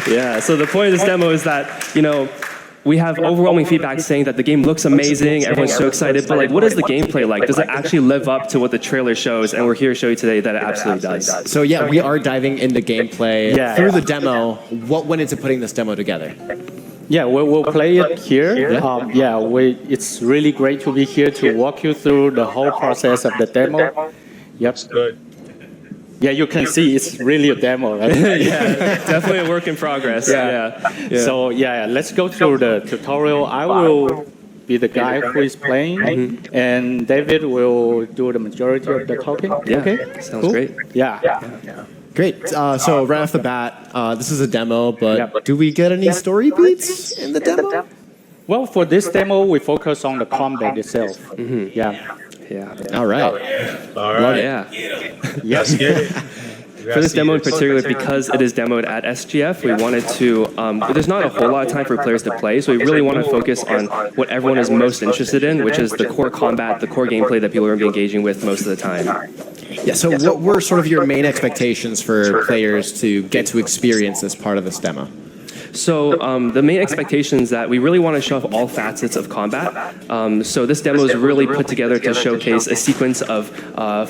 Yeah. So the point of this demo is that, we have overwhelming feedback saying that the game looks amazing, everyone's so excited, but what is the gameplay like? Does it actually live up to what the trailer shows? And we're here to show you today that it absolutely does. So yeah, we are diving into gameplay through the demo. What went into putting this demo together? Yeah, we'll play it here. It's really great to be here to walk you through the whole process of the demo. Yep. Good. Yeah, you can see it's really a demo, right? Definitely a work in progress. So let's go through the tutorial. I will be the guy who is playing, and David will do the majority of the talking. Okay? Sounds great. Yeah. Great. So right off the bat, this is a demo, but do we get any story beats in the demo? Well, for this demo, we focus on the combat itself. All right. All right. Yes. For this demo in particular, because it is demoed at SGF, we wanted to, there's not a whole lot of time for players to play, so we really want to focus on what everyone is most interested in, which is the core combat, the core gameplay that people are going to be engaging with most of the time. Yeah, so what were sort of your main expectations for players to get to experience this part of this demo? So the main expectations that we really want to show off all facets of combat. So this demo is really put together to showcase a sequence of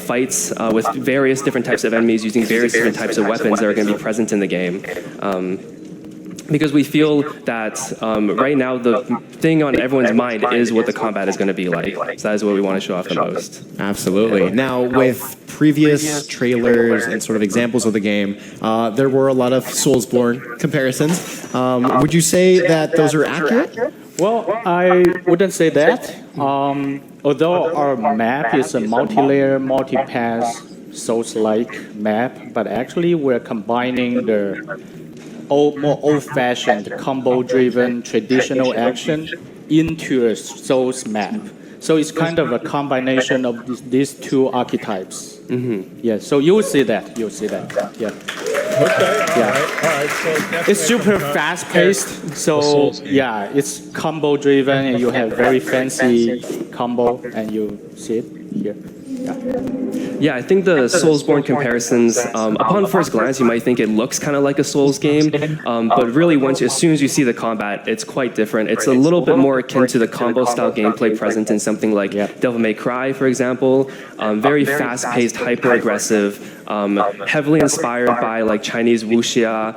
fights with various different types of enemies using various different types of weapons that are going to be present in the game. Because we feel that right now the thing on everyone's mind is what the combat is going to be like. So that is what we want to show off the most. Absolutely. Now, with previous trailers and sort of examples of the game, there were a lot of Soulsborne comparisons. Would you say that those are accurate? Well, I wouldn't say that. Although our map is a multi-layer, multi-pass, Souls-like map, but actually we're combining the more old-fashioned, combo-driven, traditional action into a Souls map. So it's kind of a combination of these two archetypes. Yeah, so you'll see that. Yeah. Okay. All right. So it's super fast-paced. So yeah, it's combo-driven, and you have very fancy combo, and you see it here. Yeah, I think the Soulsborne comparisons, upon first glance, you might think it looks kind of like a Souls game, but really, as soon as you see the combat, it's quite different. It's a little bit more akin to the combo-style gameplay present in something like Devil May Cry, for example. Very fast-paced, hyper-aggressive, heavily inspired by Chinese wuxia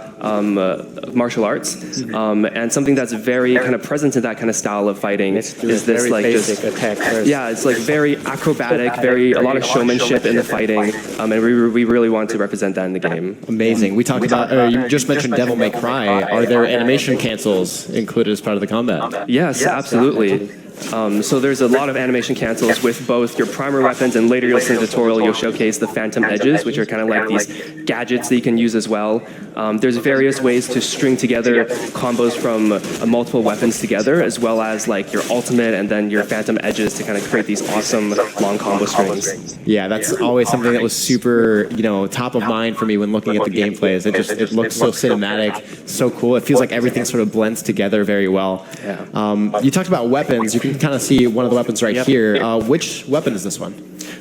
martial arts, and something that's very kind of present in that kind of style of fighting is this basic attack. It's very acrobatic, a lot of showmanship in the fighting, and we really want to represent that in the game. Amazing. We talked about, you just mentioned Devil May Cry. Are there animation cancels included as part of the combat? Yes, absolutely. So there's a lot of animation cancels with both your primary weapons, and later you'll see in the tutorial you'll showcase the phantom edges, which are kind of like these gadgets that you can use as well. There's various ways to string together combos from multiple weapons together, as well as your ultimate and then your phantom edges to kind of create these awesome long combo strings. Yeah, that's always something that was super, top of mind for me when looking at the gameplay. It looks so cinematic, so cool. It feels like everything sort of blends together very well. You talked about weapons. You can kind of see one of the weapons right here. Which weapon is this one?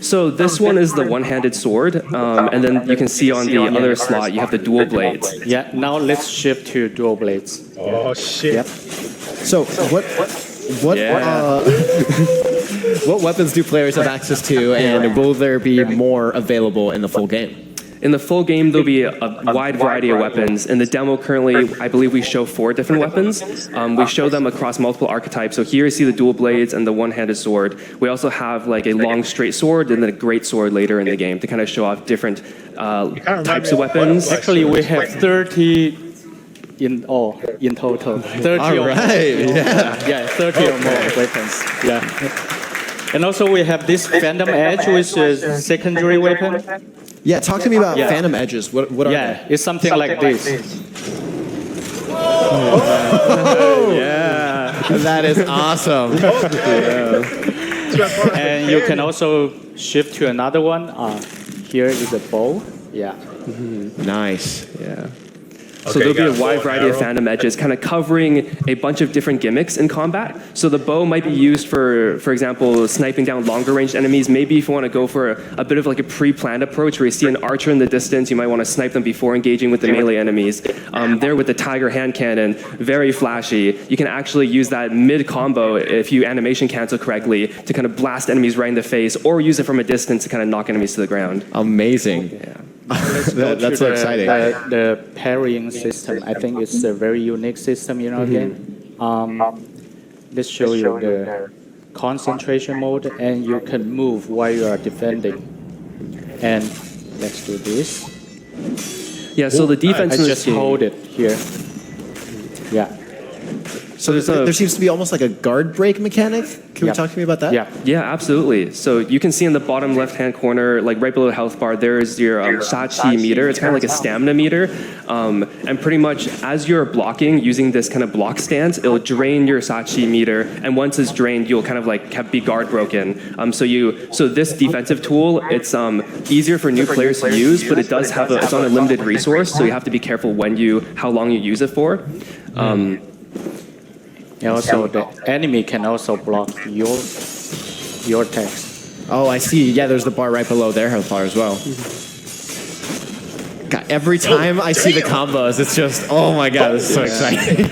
So this one is the one-handed sword, and then you can see on the other slot you have the dual blades. Yeah, now let's shift to dual blades. Oh, shit. Yep. So what weapons do players have access to, and will there be more available in the full game? In the full game, there'll be a wide variety of weapons. In the demo currently, I believe we show 4 different weapons. We show them across multiple archetypes. So here you see the dual blades and the one-handed sword. We also have a long straight sword and then a great sword later in the game to kind of show off different types of weapons. Actually, we have 30 in total. 30 All right. Yeah, 30 or more weapons. Yeah. And also we have this Phantom Edge, which is a secondary weapon. Yeah, talk to me about Phantom Edges. What are they? It's something like this. That is awesome. And you can also shift to another one. Here is a bow. Yeah. Nice. Yeah. So there'll be got a a bow wide and variety of arrow. Phantom Edges, kind of covering a bunch of different gimmicks in combat. So the bow might be used for example, sniping down longer ranged enemies. Maybe if you want to go for a bit of like a pre-planned approach where you see an archer in the distance, you might want to snipe them before engaging with the melee enemies. There with the Tiger hand cannon, very flashy. You can actually use that mid-combo if you animation cancel correctly to kind of blast enemies right in the face, or use it from a distance to kind of knock enemies to the ground. Amazing. That's so exciting. The parrying system, I think it's a very unique system in our game. Let's show you the concentration mode, and you can move while you are defending. And let's do this. Yeah, so the defense I in this just game, hold it here. Yeah. So there's a- there seems to be almost like a guard break mechanic. Can you Yep. talk to me about that? Yeah. Yeah, absolutely. So you can see in the bottom left-hand corner, like right below the health bar, there's your Shachi meter. It's kind of like a stamina meter. And pretty much as you're blocking using this kind of block stance, it'll drain your Shachi meter. And once it's drained, you'll kind of like be guard broken. So this defensive tool, it's easier for new players to use, but it does have it's on a limited resource, so you have to be careful how long you use it for. And also, the enemy can also block your attacks. Oh, I see. Yeah, there's the bar right below their health bar as well. God, every time I see the combos, it's just, oh my god, this is so exciting.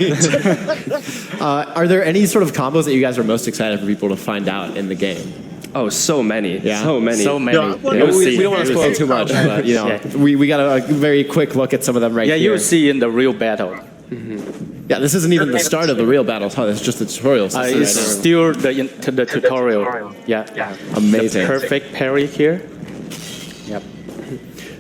Are there any sort of combos that you guys are most excited for people to find out in the game? Oh, so many. Yeah. So many. So many. Yeah, You'll we, see. we don't want to spoil too much, but you know, Yeah. we got a very quick look at some of them right Yeah, here. you'll see in the real battle. Yeah, this isn't even the start of the real battles. Huh? It's just the tutorial. system It's right still the tutorial. Yeah. now. Amazing. Perfect parry here. Yep.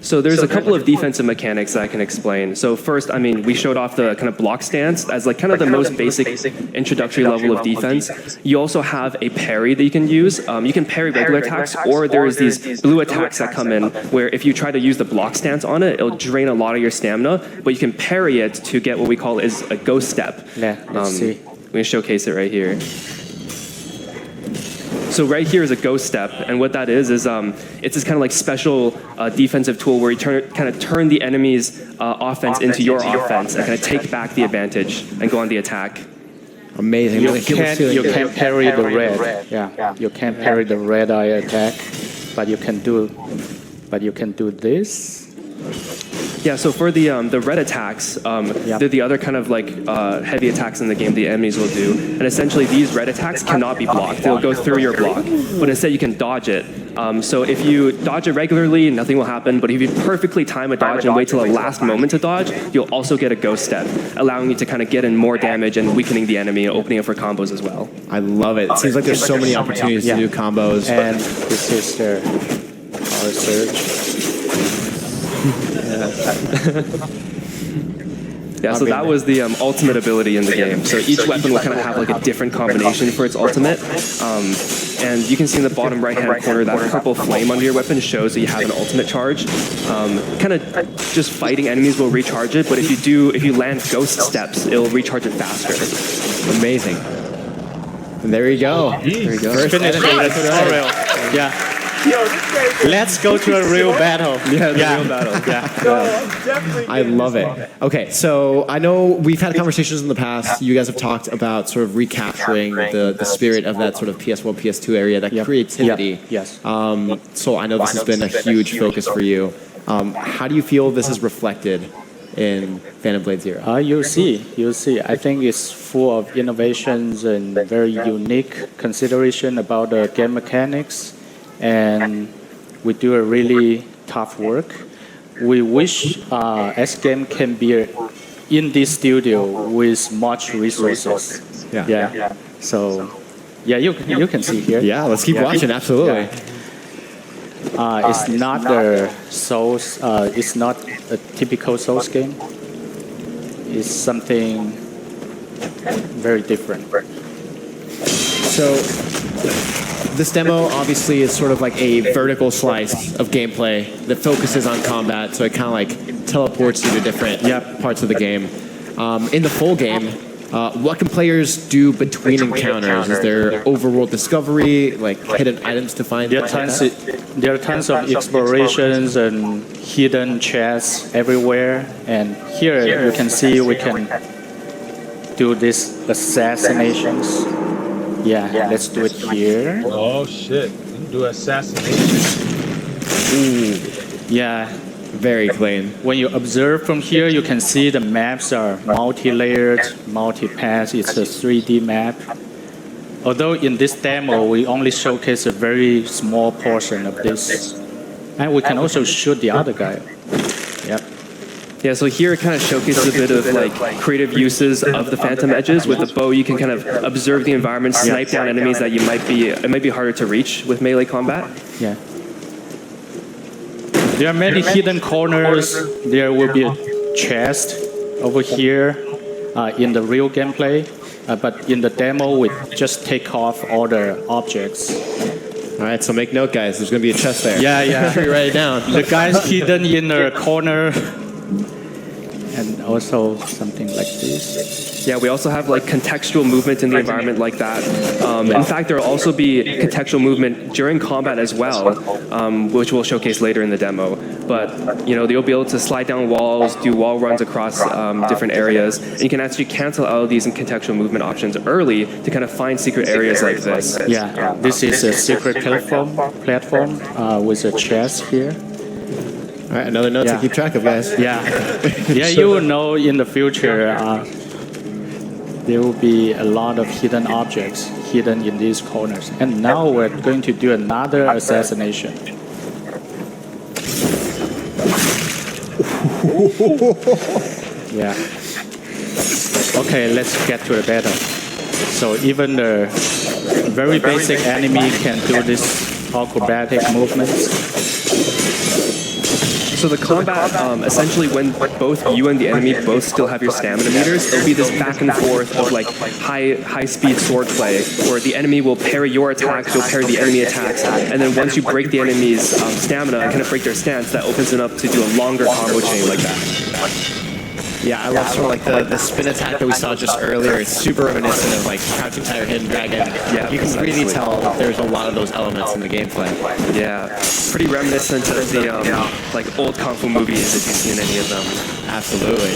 So there's a couple of defensive mechanics that I can explain. So first, I mean, we showed off the kind of block stance as like kind of the most basic introductory level of defense. You also have a parry that you can use. You can parry regular attacks, or there's these blue attacks that come in where if you try to use the block stance on it, it'll drain a lot of your stamina, but you can parry it to get what we call is a ghost step. Yeah, let's see. I'm going to showcase it right here. So right here is a ghost step, and what that is it's this kind of like special defensive tool where you kind of turn the enemy's offense into your offense and kind of take back the advantage and go on the attack. Amazing. You Really feel this feeling. can't parry the red. Yeah. You can't parry the red eye attack, but you can do this. Yeah, so for the red attacks, they're the other kind of like heavy attacks in the game the enemies will do. And essentially these red attacks cannot be blocked. They'll go through your block, but instead you can dodge it. So if you dodge it regularly, nothing will happen. But if you perfectly time a dodge and wait till the last moment to dodge, you'll also get a ghost step, allowing you to kind of get in more damage and weakening the enemy and opening it for combos as well. I love it. It seems like there's so many opportunities to do combos. And this is the power surge. Yeah, so that was the ultimate ability in the game. So each weapon will kind of have like a different combination for its ultimate. And you can see in the bottom right-hand corner that purple flame under your weapon shows that you have an ultimate charge. Kind of just fighting enemies will recharge it, but if you land ghost steps, it'll recharge it faster. Amazing. And there you go. There you go. First Finish enemy. the tutorial. Yeah. Let's go to a real battle. Yeah, the real battle. I love it. Okay, so I know we've had conversations in the past. You guys have talked about sort of recapturing the spirit of that sort of PS1, PS2 area, that creativity. Yes. So I know this has been a huge focus for you. How do you feel this is reflected in Phantom Blade Zero? You'll see. I think it's full of innovations and very unique consideration about the game mechanics, and we do a really tough work. We wish S Game can be in this studio with much resources. Yeah. So, yeah, you can see here. Yeah, let's keep watching. Absolutely. It's not the Souls. It's not a typical Souls game. It's something very different. So this demo obviously is sort of like a vertical slice of gameplay that focuses on combat, so it kind of like teleports you to different parts of the game. In the full game, What can players do between encounters? Is there overworld discovery, like hidden items to find? There are tons of explorations and hidden chests everywhere. And here you can see we can do these assassinations. Yeah, let's do it here. Oh shit! You can do assassination. Yeah, Very clean. when you observe from here, you can see the maps are multi-layered, multi-pass. It's a 3D map. Although in this demo, we only showcase a very small portion of this. And we can also shoot the other guy. Yep. Yeah, so here it kind of showcases a bit of like creative uses of the phantom edges. With the bow, you can kind of observe the environment, snipe down enemies that it might be harder to reach with melee combat. Yeah. There are many hidden corners. There will be a chest over here in the real gameplay. But in the demo, we just take off all the objects. All right, so make note, guys. There's going to be a chest there. Yeah. Write it down. The guy's hidden in a corner. And also something like this. Yeah, we also have like contextual movement in the environment like that. In fact, there will also be contextual movement during combat as well, which we'll showcase later in the demo. But you'll be able to slide down walls, do wall runs across different areas, and you can actually cancel out of these contextual movement options early to kind of find secret areas like this. Yeah, this is a secret platform with a chest here. All right, another note to keep track of, guys. Yeah, you will know in the future there will be a lot of hidden objects hidden in these corners. And now we're going to do another assassination. Yeah. Okay, let's get to the battle. So even the very basic enemy can do this acrobatic movements. So the combat, essentially when both you and the enemy both still have your stamina meters, it'll be this back and forth of like high speed sword play, where the enemy will parry your attacks, you'll parry the enemy attacks, and then once you break the enemy's stamina and kind of break their stance, that opens it up to do a longer combo chain like that. Yeah, I love sort of like the spin attack that we saw just earlier. It's super reminiscent of like Crouching Tiger, Hidden Dragon. Yeah, you can really tell that there's a lot of those elements in the gameplay. Yeah, pretty reminiscent of the like old kung fu movies if you've seen any of them. Absolutely.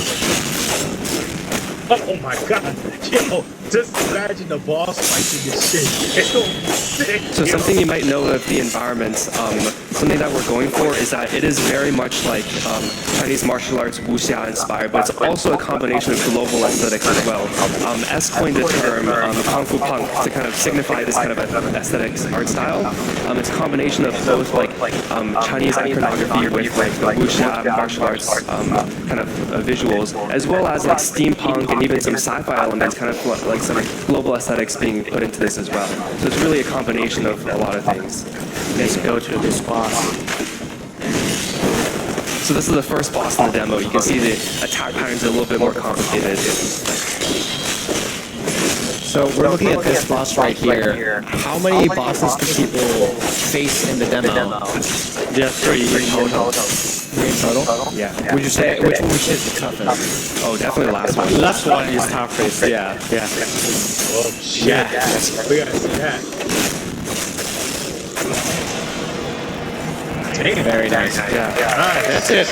Oh my god! Yo, just imagine the boss fighting this shit. Yo, sick. So something you might know of the environment, something that we're going for is that it is very much like Chinese martial arts wuxia inspired, but it's also a combination of global aesthetics as well. S coined the term Kung Fu Punk to kind of signify this kind of aesthetics art style. It's a combination of both like Chinese iconography with like the wuxia martial arts kind of visuals, as well as like steampunk and even some sci-fi elements, kind of like some global aesthetics being put into this as well. So it's really a combination of a lot of things. Let's go to this boss. So this is the first boss in the demo. You can see the attack patterns are a little bit more complicated. So we're looking at this boss right here. How many bosses do people face in the demo? There are 3 in total. 3 in total? Yeah. Would you say which one is the toughest? Oh, definitely the last one. Last one is toughest. Yeah. Oh shit! Yeah. We gotta see that. Damn. Very nice. Yeah. Nice. That's it.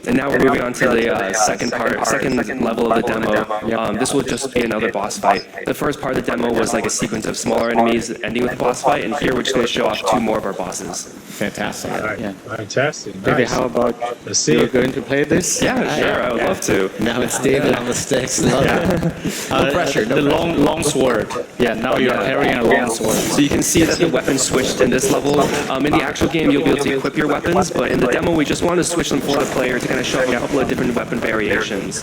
And now we're moving on to the second level of the demo. This will just be another boss fight. The first part of the demo was like a sequence of smaller enemies ending with a boss fight, and here we're just going to show off 2 more of our bosses. Fantastic. All right. Yeah. Fantastic. Maybe Nice. how about Let's see you're it. going to play this? Yeah, sure, I would love to. Now it's David on the sticks. Love it. No pressure. The long sword. Yeah, now you're carrying a long sword. So you can see that the weapon switched in this level. In the actual game, you'll be able to equip your weapons, but in the demo, we just want to switch them for the player to kind of show a couple of different weapon variations.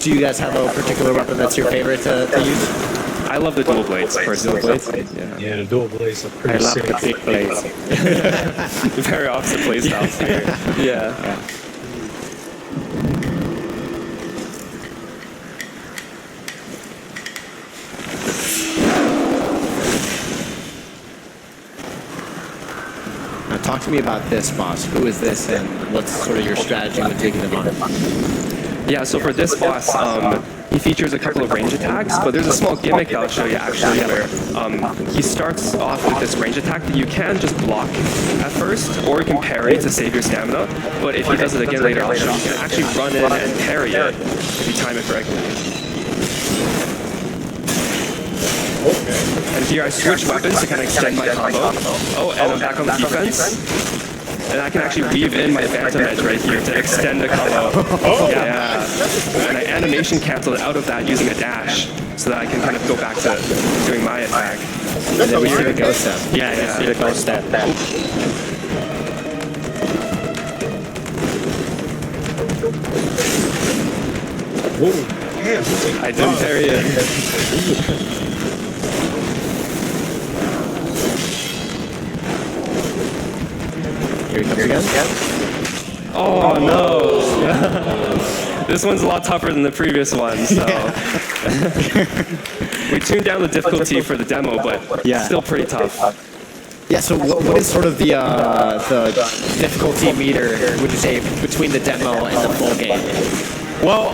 Do you guys have a particular weapon that's your favorite to use? I love the dual blades, personally. Yeah. Yeah, the dual blades are I pretty love sick. the big blades. Very opposite playstyles here. Yeah. Now talk to me about this boss. Who is this, and what's sort of your strategy with taking them on? Yeah, so for this boss, he features a couple of range attacks, but there's a small gimmick that I'll show you actually where he starts off with this range attack that you can just block at first, or you can parry to save your stamina, but if he does it again later, I'll show you, you can actually run in and parry it if you time it correctly. And here I switch weapons to kind of extend my combo. Oh, and I'm back on the defense. And I can actually weave in my Phantom Edge right here to extend the combo. Yeah. And I animation cancel it out of that using a dash so that I can kind of go back to doing my attack. And then we see the ghost step. Yeah, see the ghost step. I didn't parry it. Here he comes again. Oh no! This one's a lot tougher than the previous one, so. We tuned down the difficulty for the demo, but still pretty tough. Yeah, so what is sort of the difficulty meter, would you say, between the demo and the full game? Well,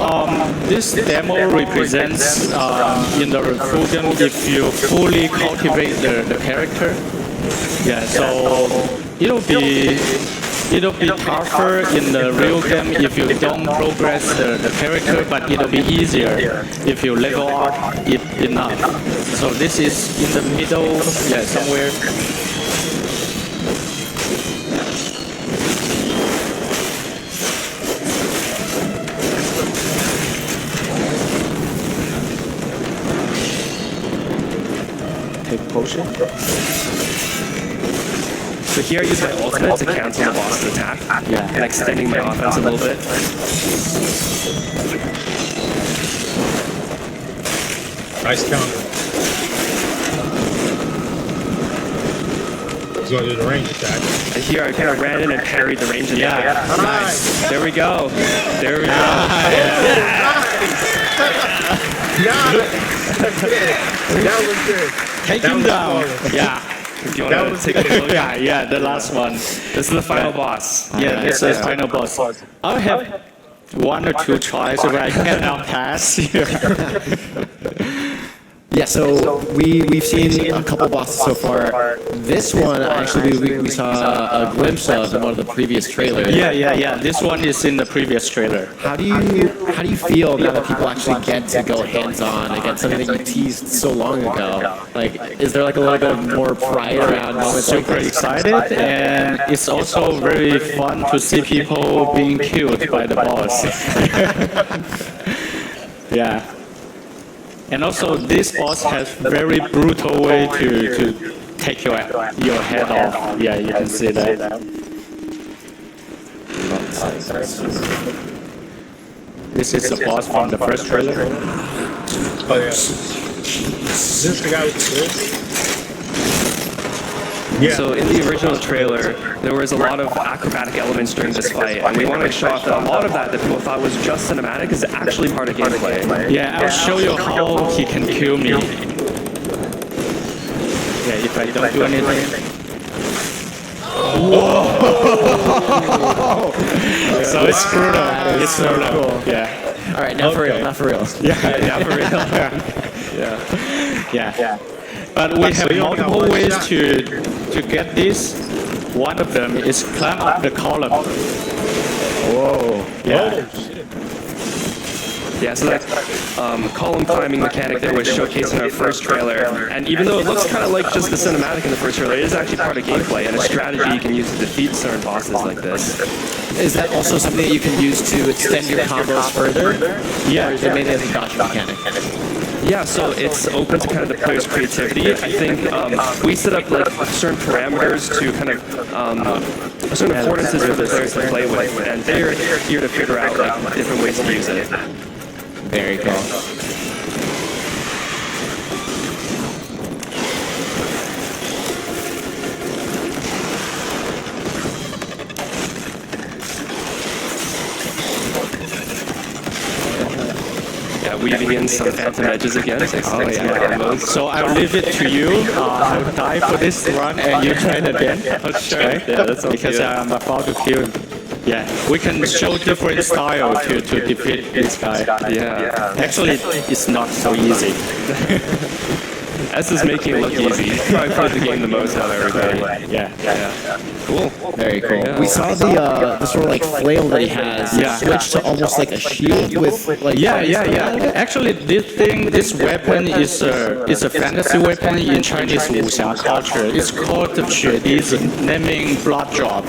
this demo represents in the full game if you fully cultivate the character. Yeah, so it'll be tougher in the real game if you don't progress the character, but it'll be easier if you level up it enough. So this is in the middle, somewhere. Take potion. So here I use my ultimate to cancel the boss's attack, and extending my offense a little bit. Nice counter. He's going to do the range attack. And here I kind of ran in and parried the range attack. Nice. There we go. There we go. That was good. Take That him was down. flawless. Yeah. If you want to take a look. Yeah, the last one. This is the final boss. Yeah, this is final boss. I have one or two tries where I cannot pass. Yeah, so we've seen a couple bosses so far. This one, actually, we saw a glimpse of in one of the previous trailers. Yeah. This one is in the previous trailer. How do you feel now that people actually get to go hands-on against something that you teased so long ago? Like, is there like a little bit of more pride around moments like Super this? excited, and it's also very fun to see people being killed by the boss. Yeah. And also, this boss has very brutal way to take your head off. Yeah, you can see that. This is the boss from the first trailer. Oh, yeah. Is this the guy with the sword? Yeah. So in the original trailer, there was a lot of acrobatic elements during this fight, and we wanted to show off that a lot of that people thought was just cinematic is actually part of gameplay. Yeah, I'll show you how he can kill me. Yeah, if I don't do anything. Whoa! So it's brutal. It's brutal. Yeah. All right, now for real, not for real. Yeah, for real. Yeah. But we have multiple ways to get this. One of them is climb up the column. Whoa. Yeah. Yeah, so that column climbing mechanic there was showcased in our first trailer, and even though it looks kind of like just the cinematic in the first trailer, it is actually part of gameplay and a strategy you can use to defeat certain bosses like this. Is that also something that you can use to extend your combos further? Yeah. Or is it mainly as a gotcha mechanic? Yeah, so it's open to kind of the player's creativity. I think we set up like certain parameters to kind of certain affordances for the players to play with, and they're here to figure out like different ways to use it. Very cool. weaving in some Phantom Edges again. To extend some combos. So I'll leave it to you. I'll die for this run and you try it again. Sure. Okay? Yeah, that sounds Because good. I'm about to kill him. Yeah, we can show different style to defeat this guy. Yeah. Actually, it's not so easy. S is making it look easy. Probably played the game the most out of everybody. Yeah. Cool. Very cool. Yeah. We saw the sort of like flail that he has Yeah. switch to almost like a shield with like. Yeah. Actually, this weapon is a fantasy weapon in Chinese wuxia culture. It's called the 血滴子, naming blood drop.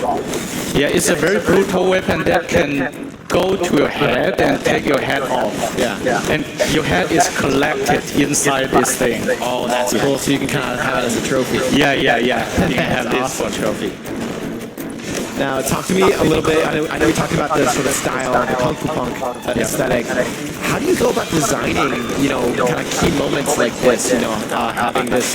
Yeah, it's a very brutal weapon that can go to your head and take your head off. Yeah. And your head is collected inside this thing. Oh, that's cool. So you can kind of have it as a trophy. Yeah. You can have this Awesome. trophy. Now, talk to me a little bit. I know we talked about the sort of style, the kung fu punk aesthetic. How do you go about designing, kind of key moments like this? Having this,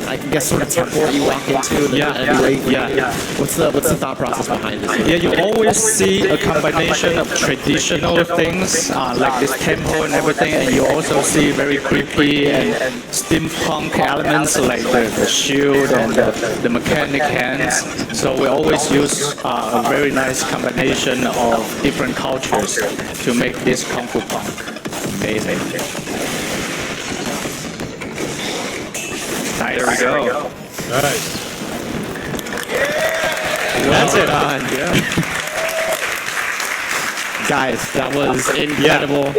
I guess, sort of temple that you walk into. Yeah. What's the thought process behind this? Yeah, you always see a combination of traditional things like this temple and everything, and you also see very creepy and steampunk elements like the shield and the mechanic hands. So we always use a very nice combination of different cultures to make this Kung Fu Punk amazing. There we go. Nice. That's it. Guys, that was incredible.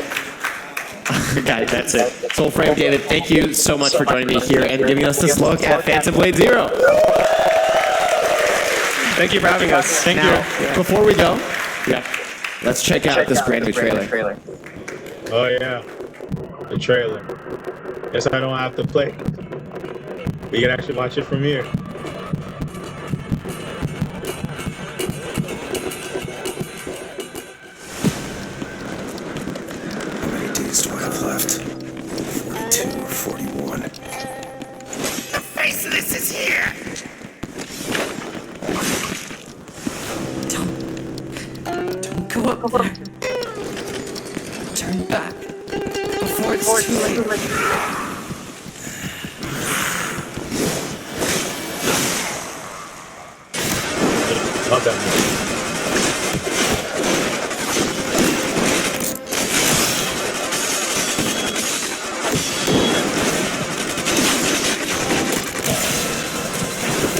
Guys, that's it. Soulframe David, thank you so much for joining me here and giving us this look at Phantom Blade Zero. Thank you for having us. Thank Now, before we go, Yeah. let's check out this brand new trailer. Oh yeah, the trailer. Guess I don't have to play. We can actually watch it from here. How many days do I have left? 42 or 41. The faceless is here! Don't go up there. Turn back before it's too late. Love that movie.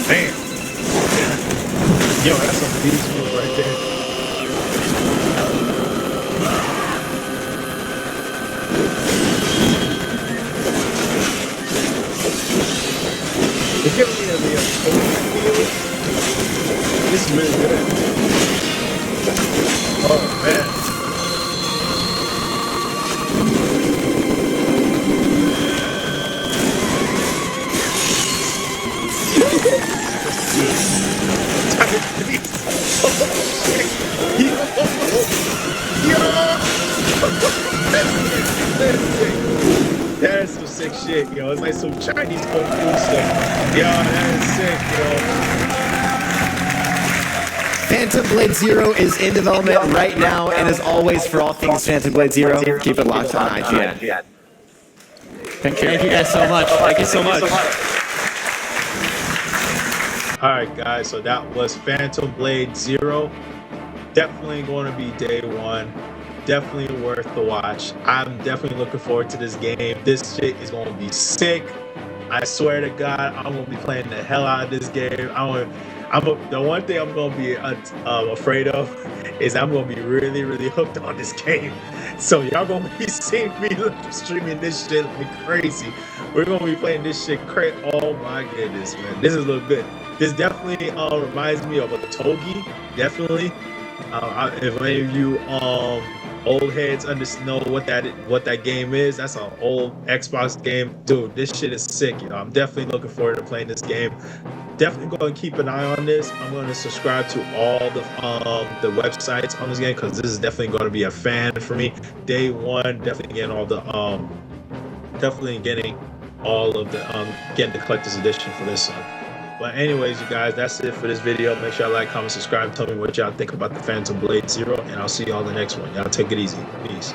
Damn. Yo, that's some beast move right there. It's giving me a feel. This is really good. Oh man. That is some sick shit, yo. It's like some Chinese kung fu stuff. Yo, that is sick, yo. Phantom Blade Zero is in development right now, and as always, for all things Phantom Blade Zero, keep it locked on IGN. Thank you. Thank you guys so much. Thank you so much. Alright guys, so that was Phantom Blade Zero. Definitely going to be day one. Definitely worth the watch. I'm definitely looking forward to this game. This shit is going to be sick. I swear to God, I'm going to be playing the hell out of this game. The one thing I'm going to be afraid of is I'm going to be really, really hooked on this game. So y'all going to be seeing me streaming this shit like crazy. We're going to be playing this shit crazy. Oh my goodness, man. This is a little good. This definitely reminds me of a Togi. Definitely. If any of you old heads know what that game is, that's an old Xbox game. Dude, this shit is sick. I'm definitely looking forward to playing this game. Definitely going to keep an eye on this. I'm going to subscribe to all the websites on this game because this is definitely going to be a fan for me. Day one, definitely getting all the getting the collector's edition for this one. But anyways, you guys, that's it for this video. Make sure y'all like, comment, subscribe. Tell me what y'all think about the Phantom Blade Zero, and I'll see y'all in the next one. Y'all take it easy. Peace.